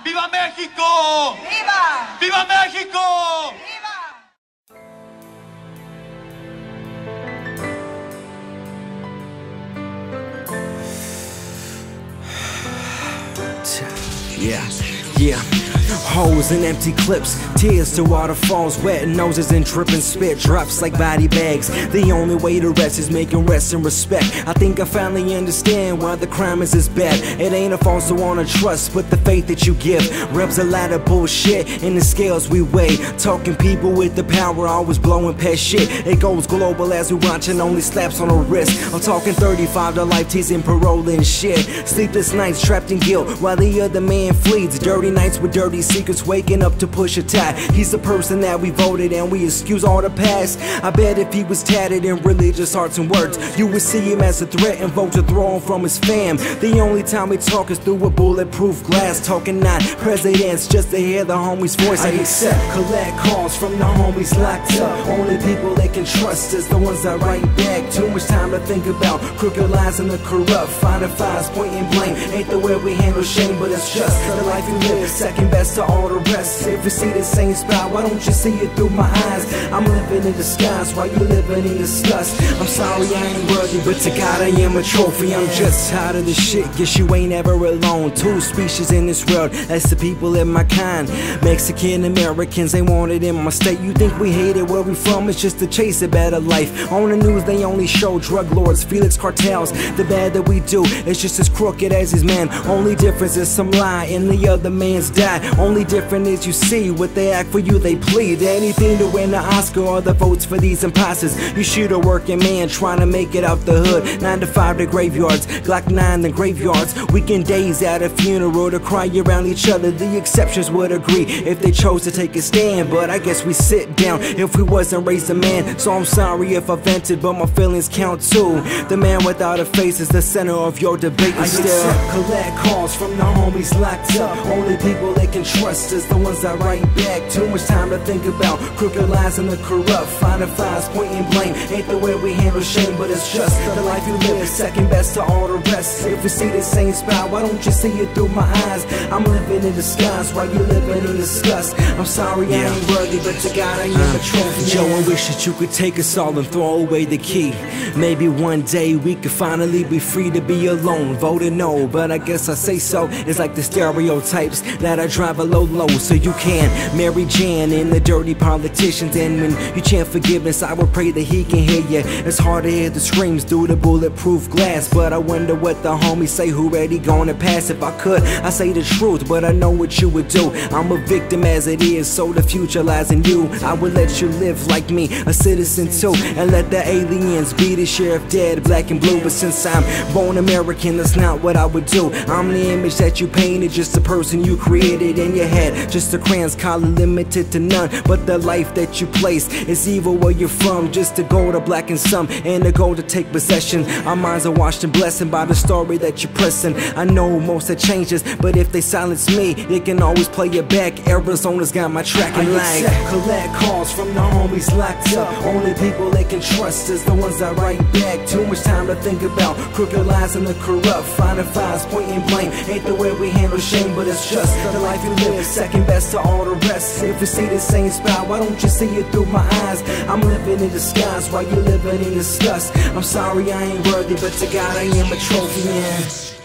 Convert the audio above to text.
¡Viva México! ¡Viva! ¡Viva México! ¡Viva! Yeah. Holes and empty clips, tears to waterfalls, wet noses and dripping spit drops like body bags. The only way to rest is making rest and respect. I think I finally understand why the crime is this bad. It ain't a false to wanna trust, but the faith that you give rubs a lot of bullshit in the scales we weigh. Talking people with the power, always blowing past shit. It goes global as we watching only slaps on the wrist. I'm talking 35 to life, teasing parole and shit. Sleepless nights trapped in guilt while the other man flees. Dirty nights with dirty secrets, waking up to push a tie. He's the person that we voted and we excuse all the past. I bet if he was tatted in religious arts and words, you would see him as a threat and vote to throw him from his fam. The only time we talk is through a bulletproof glass, talking not presidents just to hear the homie's voice. I accept collect calls from the homies locked up. Only people they can trust is the ones that write back. Too much time to think about crooked lies and the corrupt. Finding fires, pointing blame ain't the way we handle shame, but it's just the life you live, second best to all the rest. If you see the same spot, why don't you see it through my eyes? I'm living in disguise while you living in disgust. I'm sorry I ain't worthy, but to God I am a trophy. I'm just tired of this shit, guess you ain't ever alone. Two species in this world, that's the people in my kind. Mexican Americans, they want it in my state. You think we hate it where we from, it's just to chase a better life. On the news they only show drug lords, Felix cartels. The bad that we do is just as crooked as his man. Only difference is some lie and the other man's die. Only difference is you see what they act for, you they plead. Anything to win the Oscar or the votes for these imposters. You shoot a working man trying to make it out the hood. 9 to 5 the graveyards, Glock 9 the graveyards. Weekend days at a funeral to cry around each other. The exceptions would agree if they chose to take a stand, but I guess we sit down if we wasn't raised a man. So I'm sorry if I vented, but my feelings count too. The man without a face is the center of your debate. I still collect calls from the homies locked up. Only people they can trust is the ones that write back. Too much time to think about crooked lies and the corrupt. Finding fires, pointing blame ain't the way we handle shame, but it's just the life you live, second best to all the rest. If you see the same spot, why don't you see it through my eyes? I'm living in disguise while you living in disgust. I'm sorry I ain't worthy, but to God I am a trophy. Joe, I wish that you could take us all and throw away the key. Maybe one day we could finally be free to be alone. Voted no, but I guess I say so. It's like the stereotypes that I drive a low, so you can Mary Jan and the dirty politicians. And when you chant forgiveness, I would pray that he can hear you. It's hard to hear the screams through the bulletproof glass, but I wonder what the homies say who ready gonna pass. If I could, I say the truth, but I know what you would do. I'm a victim as it is, so the future lies in you. I would let you live like me, a citizen too, and let the aliens be the sheriff, dead, black and blue. But since I'm born American, that's not what I would do. I'm the image that you painted, just the person you created in your head. Just a crayon's color limited to none, but the life that you place is evil where you're from. Just to go to black and some, and to go to take possession. Our minds are washed and blessed by the story that you're pressing. I know most have changes, but if they silence me, they can always play it back. Arizona's got my track and lag. Collect calls from the homies locked up. Only people they can trust is the ones that write back. Too much time to think about crooked lies and the corrupt. Finding fires, pointing blame ain't the way we handle shame, but it's just the life you live, second best to all the rest. If you see the same spot, why don't you see it through my eyes? I'm living in disguise while you living in disgust. I'm sorry I ain't worthy, but to God I am a trophy, yeah.